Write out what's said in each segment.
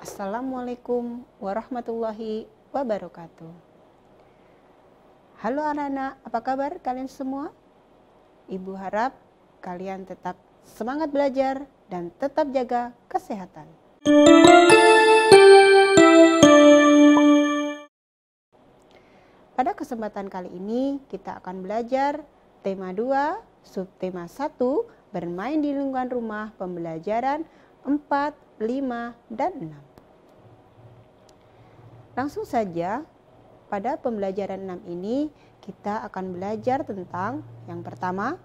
Assalamualaikum warahmatullahi wabarakatuh. Halo anak-anak, apa kabar kalian semua? Ibu harap kalian tetap semangat belajar dan tetap jaga kesehatan. Pada kesempatan kali ini kita akan belajar tema 2, subtema 1, bermain di lingkungan rumah, pembelajaran 4, 5, dan 6. Langsung saja, pada pembelajaran 6 ini kita akan belajar tentang yang pertama,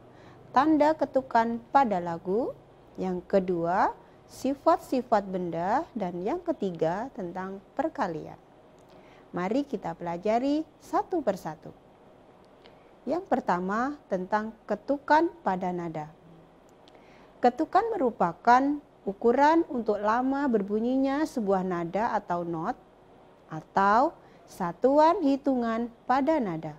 tanda ketukan pada lagu, yang kedua, sifat-sifat benda, dan yang ketiga tentang perkalian. Mari kita pelajari satu persatu. Yang pertama tentang ketukan pada nada. Ketukan merupakan ukuran untuk lama berbunyinya sebuah nada atau not, atau satuan hitungan pada nada.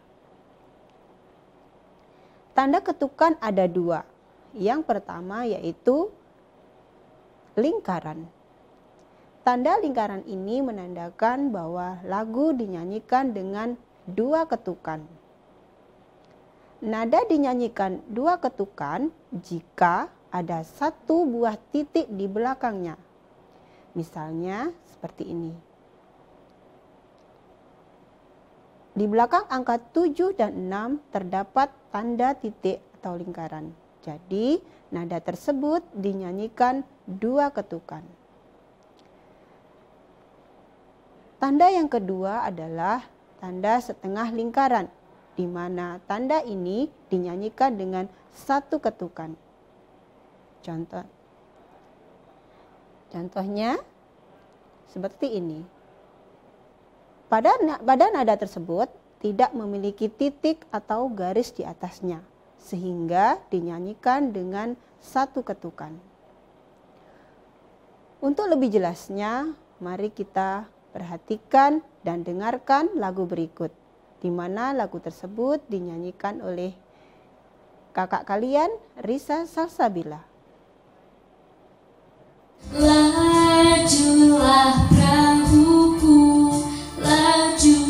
Tanda ketukan ada dua. Yang pertama yaitu lingkaran. Tanda lingkaran ini menandakan bahwa lagu dinyanyikan dengan dua ketukan. Nada dinyanyikan dua ketukan jika ada satu buah titik di belakangnya. Misalnya seperti ini. Di belakang angka 7 dan 6 terdapat tanda titik atau lingkaran. Jadi, nada tersebut dinyanyikan dua ketukan. Tanda yang kedua adalah tanda setengah lingkaran, di mana tanda ini dinyanyikan dengan satu ketukan. Contohnya seperti ini. Pada nada tersebut tidak memiliki titik atau garis di atasnya, sehingga dinyanyikan dengan satu ketukan. Untuk lebih jelasnya, mari kita perhatikan dan dengarkan lagu berikut, di mana lagu tersebut dinyanyikan oleh kakak kalian, Risa Salsabila. Lajulah perahuku, laju,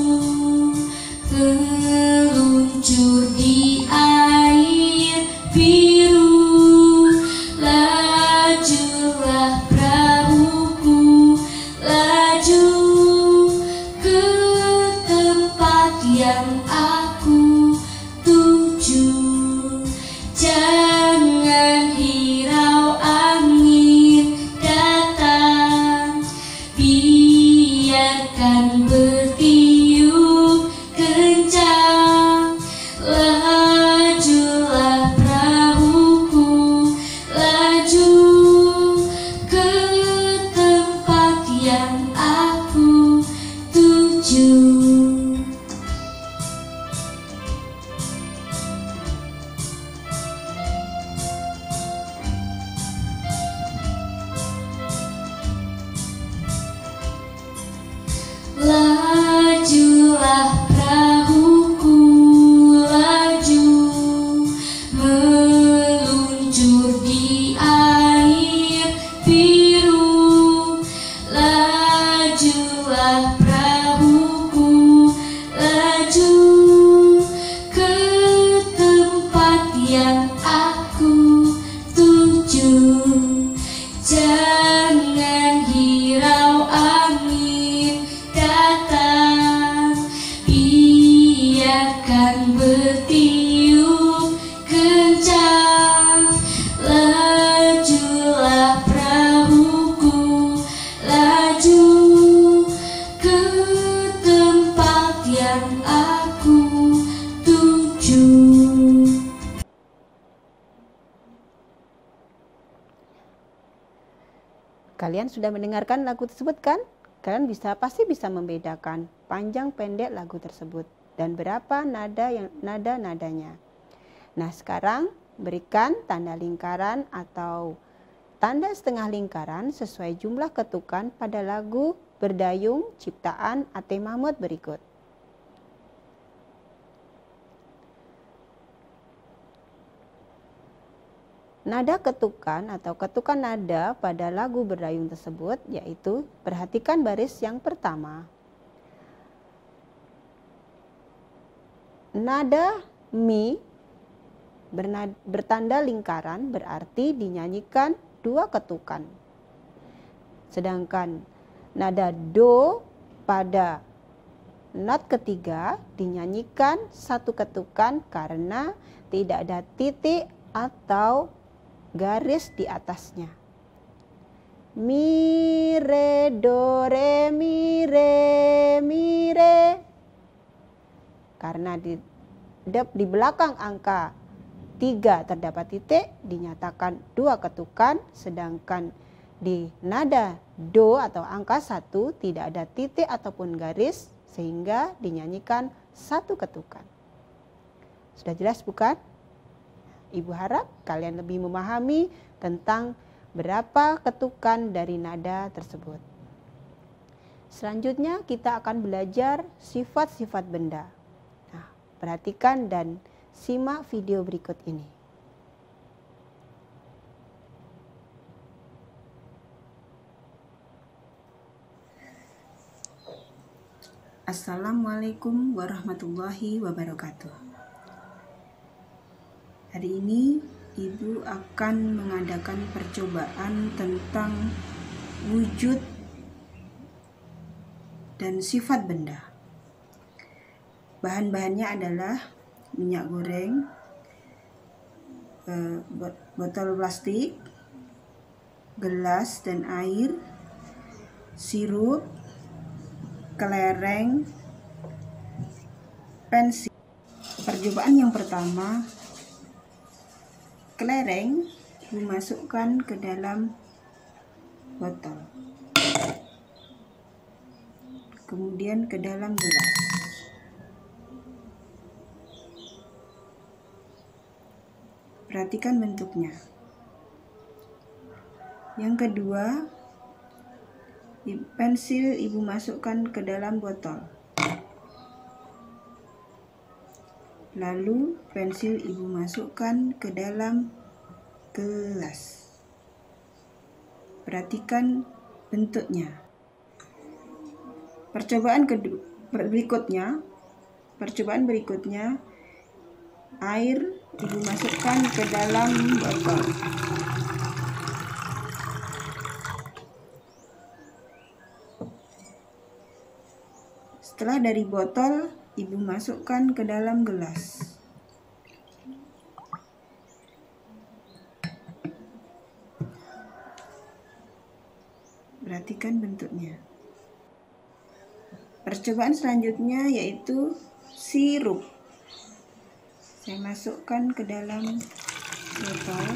terluncur di air biru. Lajulah perahuku, laju, ke tempat yang aku tuju. Jangan hirau angin datang, biarkan bertiup kencang. Lajulah perahuku, laju, ke tempat yang aku tuju. Lajulah perahuku, laju, meluncur di air biru. Lajulah perahuku, laju, ke tempat yang aku tuju. Jangan hirau angin datang, biarkan bertiup kencang. Lajulah perahuku, laju, ke tempat yang aku tuju. Kalian sudah mendengarkan lagu tersebut kan? Kalian pasti bisa membedakan panjang pendek lagu tersebut dan berapa nada-nadanya. Nah, sekarang berikan tanda lingkaran atau tanda setengah lingkaran sesuai jumlah ketukan pada lagu Berdayung ciptaan A.T. Mahmud berikut. nada ketukan atau ketukan nada pada lagu berdayung tersebut, yaitu perhatikan baris yang pertama. Nada mi bertanda lingkaran berarti dinyanyikan 2 ketukan. Sedangkan nada do pada not ketiga dinyanyikan 1 ketukan karena tidak ada titik atau garis di atasnya. Mi, re, do, re, mi, re. Karena di belakang angka 3 terdapat titik, dinyatakan 2 ketukan, sedangkan di nada do atau angka 1 tidak ada titik ataupun garis, sehingga dinyanyikan 1 ketukan. Sudah jelas bukan? Ibu harap kalian lebih memahami tentang berapa ketukan dari nada tersebut. Selanjutnya kita akan belajar sifat-sifat benda. Nah, perhatikan dan simak video berikut ini. Assalamualaikum warahmatullahi wabarakatuh. Hari ini Ibu akan mengadakan percobaan tentang wujud dan sifat benda. Bahan-bahannya adalah minyak goreng, botol plastik, gelas dan air, sirup, kelereng, pensil. Percobaan yang pertama, kelereng dimasukkan ke dalam botol, kemudian ke dalam gelas. Perhatikan bentuknya. Yang kedua, pensil Ibu masukkan ke dalam botol. Lalu pensil Ibu masukkan ke dalam gelas. Perhatikan bentuknya. Percobaan berikutnya, air Ibu masukkan ke dalam botol. Setelah dari botol, Ibu masukkan ke dalam gelas. Perhatikan bentuknya. Percobaan selanjutnya yaitu sirup. Saya masukkan ke dalam botol.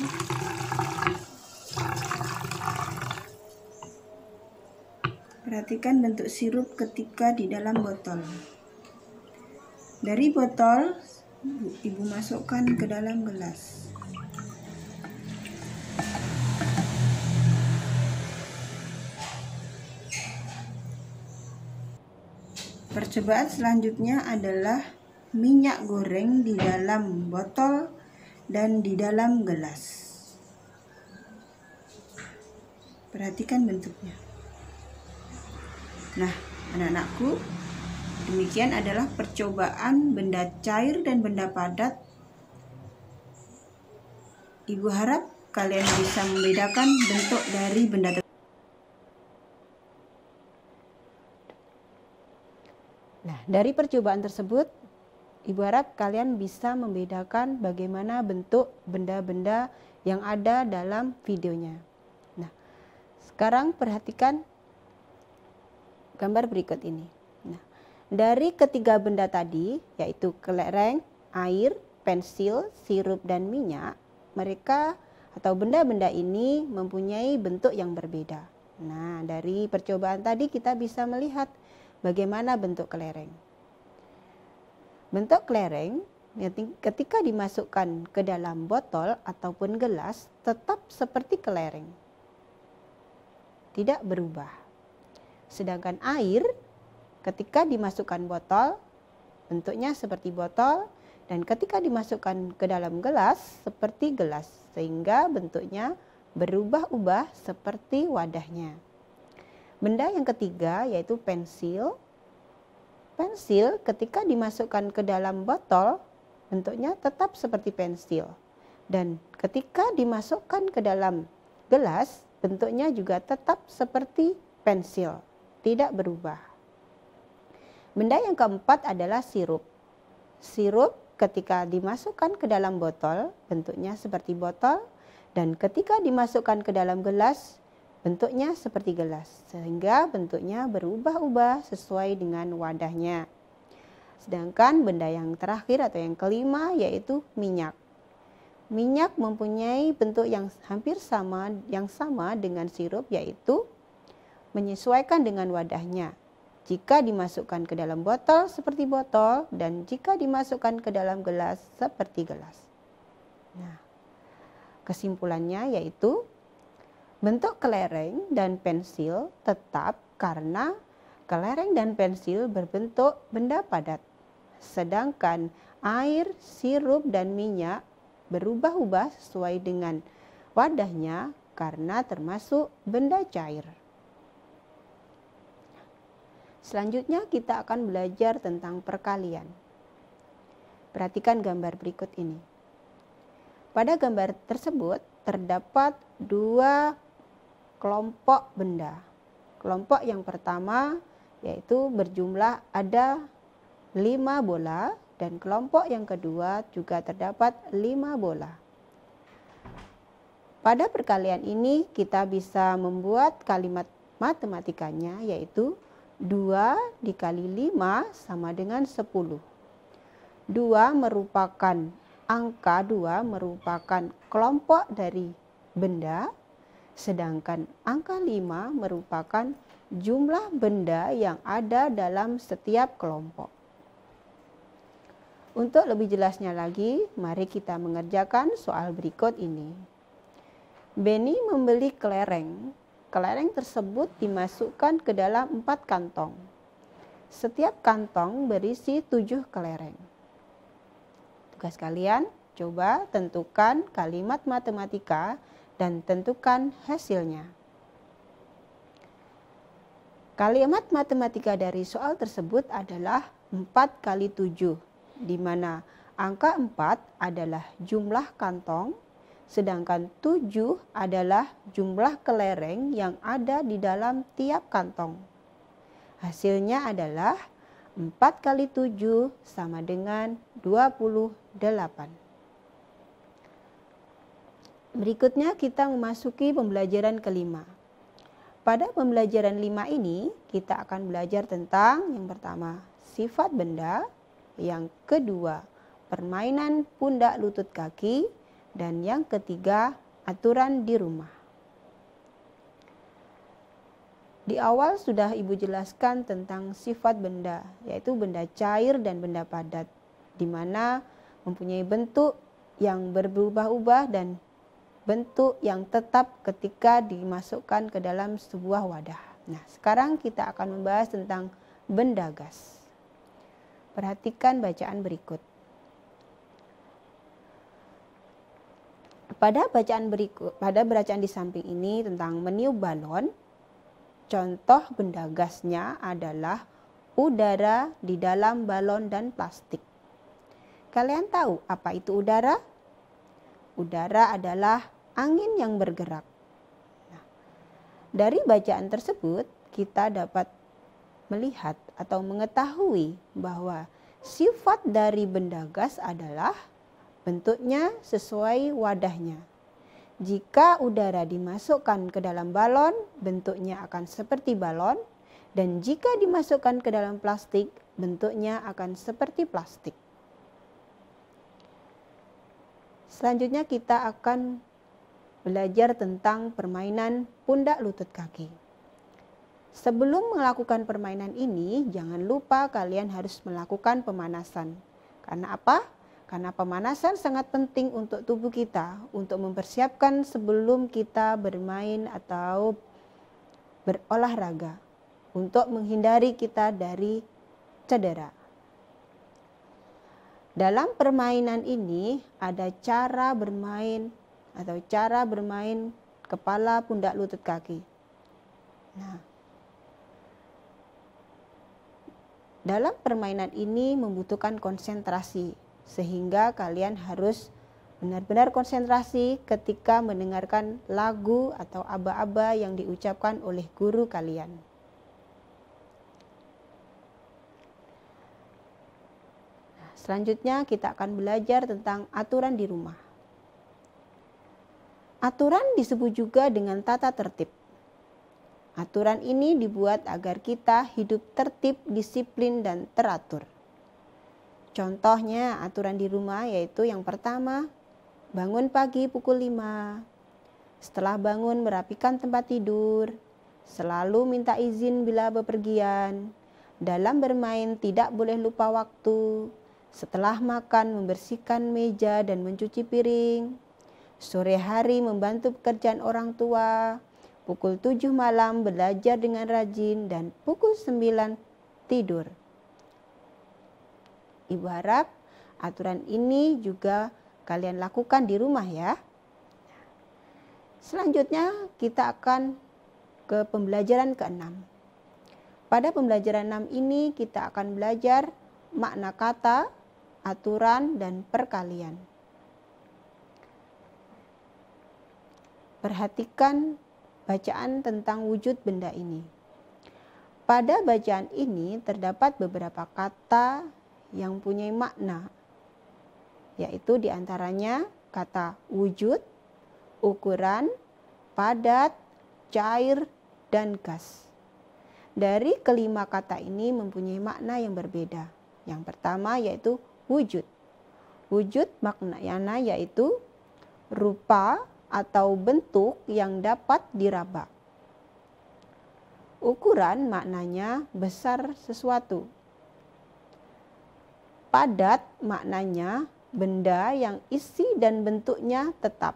Perhatikan bentuk sirup ketika di dalam botol. Dari botol, Ibu masukkan ke dalam gelas. Percobaan selanjutnya adalah minyak goreng di dalam botol dan di dalam gelas. Perhatikan bentuknya. Nah, anak-anakku, demikian adalah percobaan benda cair dan benda padat. Ibu harap kalian bisa membedakan bentuk dari benda tersebut. Nah, dari percobaan tersebut, Ibu harap kalian bisa membedakan bagaimana bentuk benda-benda yang ada dalam videonya. Nah, sekarang perhatikan gambar berikut ini. Nah, dari ketiga benda tadi, yaitu kelereng, air, pensil, sirup, dan minyak, mereka atau benda-benda ini mempunyai bentuk yang berbeda. Nah, dari percobaan tadi kita bisa melihat bagaimana bentuk kelereng. Bentuk kelereng ketika dimasukkan ke dalam botol ataupun gelas tetap seperti kelereng, tidak berubah. Sedangkan air ketika dimasukkan botol bentuknya seperti botol, dan ketika dimasukkan ke dalam gelas seperti gelas. sehingga bentuknya berubah-ubah seperti wadahnya. Benda yang ketiga yaitu pensil. Pensil ketika dimasukkan ke dalam botol bentuknya tetap seperti pensil, dan ketika dimasukkan ke dalam gelas bentuknya juga tetap seperti pensil, tidak berubah. Benda yang keempat adalah sirup. Sirup ketika dimasukkan ke dalam botol bentuknya seperti botol, dan ketika dimasukkan ke dalam gelas bentuknya seperti gelas, sehingga bentuknya berubah-ubah sesuai dengan wadahnya. Sedangkan benda yang terakhir atau yang kelima yaitu minyak. Minyak mempunyai bentuk yang hampir sama dengan sirup, yaitu menyesuaikan dengan wadahnya. Jika dimasukkan ke dalam botol seperti botol, dan jika dimasukkan ke dalam gelas seperti gelas. Nah, kesimpulannya yaitu bentuk kelereng dan pensil tetap karena kelereng dan pensil berbentuk benda padat. Sedangkan air, sirup, dan minyak berubah-ubah sesuai dengan wadahnya karena termasuk benda cair. Selanjutnya kita akan belajar tentang perkalian. Perhatikan gambar berikut ini. Pada gambar tersebut terdapat dua kelompok benda. Kelompok yang pertama yaitu berjumlah ada 5 bola, dan kelompok yang kedua juga terdapat 5 bola. Pada perkalian ini kita bisa membuat kalimat matematikanya yaitu 2 dikali 5 sama dengan 10. 2 merupakan kelompok dari benda, sedangkan angka 5 merupakan jumlah benda yang ada dalam setiap kelompok. Untuk lebih jelasnya lagi, mari kita mengerjakan soal berikut ini. Benny membeli kelereng. Kelereng tersebut dimasukkan ke dalam 4 kantong. Setiap kantong berisi 7 kelereng. Tugas kalian, coba tentukan kalimat matematika dan tentukan hasilnya. Kalimat matematika dari soal tersebut adalah 4 kali 7, di mana angka 4 adalah jumlah kantong, sedangkan 7 adalah jumlah kelereng yang ada di dalam tiap kantong. Hasilnya adalah 4 kali 7 sama dengan 28. Berikutnya kita memasuki pembelajaran kelima. Pada pembelajaran 5 ini kita akan belajar tentang yang pertama sifat benda, yang kedua permainan pundak lutut kaki, dan yang ketiga aturan di rumah. Di awal sudah Ibu jelaskan tentang sifat benda, yaitu benda cair dan benda padat, di mana mempunyai bentuk yang berubah-ubah dan bentuk yang tetap ketika dimasukkan ke dalam sebuah wadah. Nah, sekarang kita akan membahas tentang benda gas. Perhatikan bacaan berikut. Pada bacaan di samping ini tentang meniup balon, contoh benda gasnya adalah udara di dalam balon dan plastik. Kalian tahu apa itu udara? Udara adalah angin yang bergerak. Nah, dari bacaan tersebut kita dapat melihat atau mengetahui bahwa sifat dari benda gas adalah bentuknya sesuai wadahnya. Jika udara dimasukkan ke dalam balon, bentuknya akan seperti balon, dan jika dimasukkan ke dalam plastik, bentuknya akan seperti plastik. Selanjutnya kita akan belajar tentang permainan pundak lutut kaki. Sebelum melakukan permainan ini, jangan lupa kalian harus melakukan pemanasan. Karena apa? Karena pemanasan sangat penting untuk tubuh kita, untuk mempersiapkan sebelum kita bermain atau berolahraga, untuk menghindari kita dari cedera. Dalam permainan ini ada cara bermain atau cara bermain kepala, pundak, lutut, kaki. Nah, dalam permainan ini membutuhkan konsentrasi, sehingga kalian harus benar-benar konsentrasi ketika mendengarkan lagu atau aba-aba yang diucapkan oleh guru kalian. Nah, selanjutnya kita akan belajar tentang aturan di rumah. Aturan disebut juga dengan tata tertib. Aturan ini dibuat agar kita hidup tertib, disiplin, dan teratur. Contohnya aturan di rumah yaitu yang pertama, bangun pagi pukul 5. Setelah bangun merapikan tempat tidur. Selalu minta izin bila bepergian. Dalam bermain tidak boleh lupa waktu. Setelah makan membersihkan meja dan mencuci piring. Sore hari membantu pekerjaan orang tua. Pukul 7 malam belajar dengan rajin dan pukul 9 tidur. Ibu harap aturan ini juga kalian lakukan di rumah ya. Selanjutnya kita akan ke pembelajaran ke-6. Pada pembelajaran 6 ini kita akan belajar makna kata, aturan, dan perkalian. Perhatikan bacaan tentang wujud benda ini. Pada bacaan ini terdapat beberapa kata yang punya makna, yaitu diantaranya kata wujud, ukuran, padat, cair, dan gas. Dari kelima kata ini mempunyai makna yang berbeda. Yang pertama yaitu wujud. Wujud maknanya yaitu rupa atau bentuk yang dapat diraba. Ukuran maknanya besar sesuatu. Padat maknanya benda yang isi dan bentuknya tetap.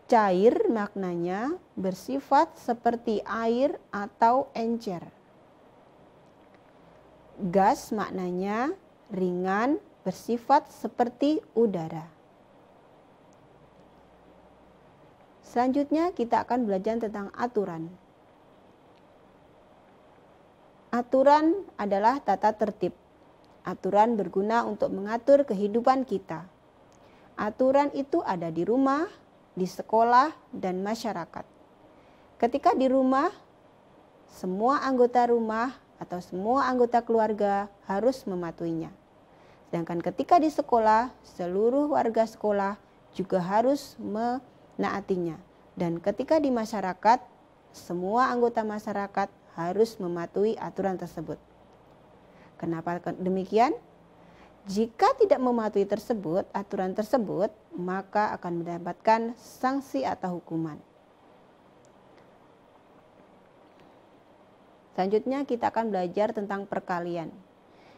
Cair maknanya bersifat seperti air atau encer. Gas maknanya ringan, bersifat seperti udara. Selanjutnya kita akan belajar tentang aturan. Aturan adalah tata tertib. Aturan berguna untuk mengatur kehidupan kita. Aturan itu ada di rumah, di sekolah, dan masyarakat. Ketika di rumah, semua anggota rumah atau semua anggota keluarga harus mematuhinya. Sedangkan ketika di sekolah, seluruh warga sekolah juga harus menaatinya. Dan ketika di masyarakat, semua anggota masyarakat harus mematuhi aturan tersebut. Kenapa demikian? Jika tidak mematuhi aturan tersebut, maka akan mendapatkan sanksi atau hukuman. Selanjutnya kita akan belajar tentang perkalian.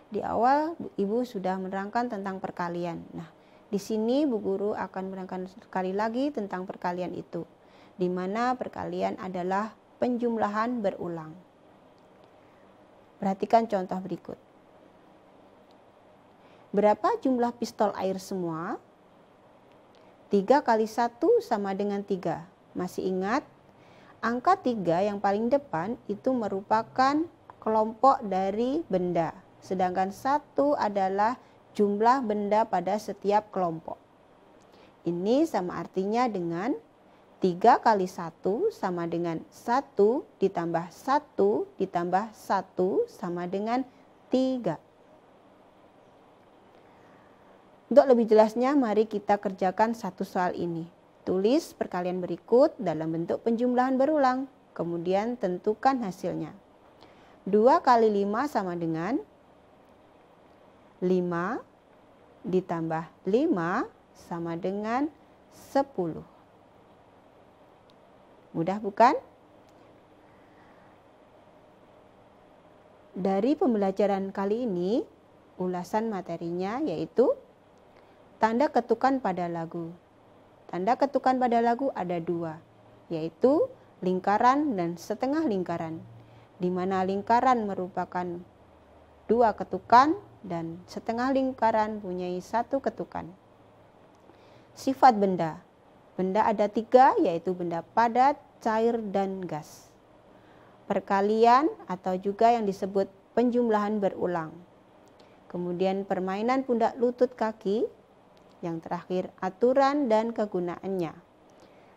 Di awal Ibu sudah menerangkan tentang perkalian. Nah, di sini Bu Guru akan menerangkan sekali lagi tentang perkalian itu, di mana perkalian adalah penjumlahan berulang. Perhatikan contoh berikut. Berapa jumlah pistol air semua? 3 kali 1 sama dengan 3. Masih ingat? Angka 3 yang paling depan itu merupakan kelompok dari benda. Sedangkan 1 adalah jumlah benda pada setiap kelompok. Ini sama artinya dengan 3 kali 1 sama dengan 1 ditambah 1 ditambah 1 sama dengan 3. Untuk lebih jelasnya, mari kita kerjakan satu soal ini. Tulis perkalian berikut dalam bentuk penjumlahan berulang, kemudian tentukan hasilnya. 2 kali 5 sama dengan 5 ditambah 5 sama dengan 10. Mudah bukan? Dari pembelajaran kali ini, ulasan materinya yaitu tanda ketukan pada lagu. Tanda ketukan pada lagu ada 2, yaitu lingkaran dan setengah lingkaran, di mana lingkaran merupakan 2 ketukan dan setengah lingkaran punya 1 ketukan. sifat benda. Benda ada 3, yaitu benda padat, cair, dan gas. Perkalian atau juga yang disebut penjumlahan berulang. Kemudian permainan pundak lutut kaki. Yang terakhir aturan dan kegunaannya.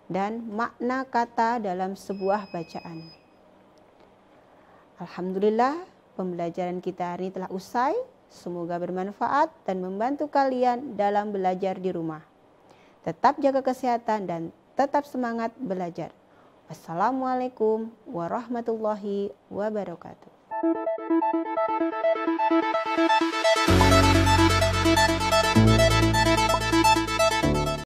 Dan makna kata dalam sebuah bacaan. Alhamdulillah, pembelajaran kita hari ini telah usai. Semoga bermanfaat dan membantu kalian dalam belajar di rumah. Tetap jaga kesehatan dan tetap semangat belajar. Wassalamualaikum warahmatullahi wabarakatuh.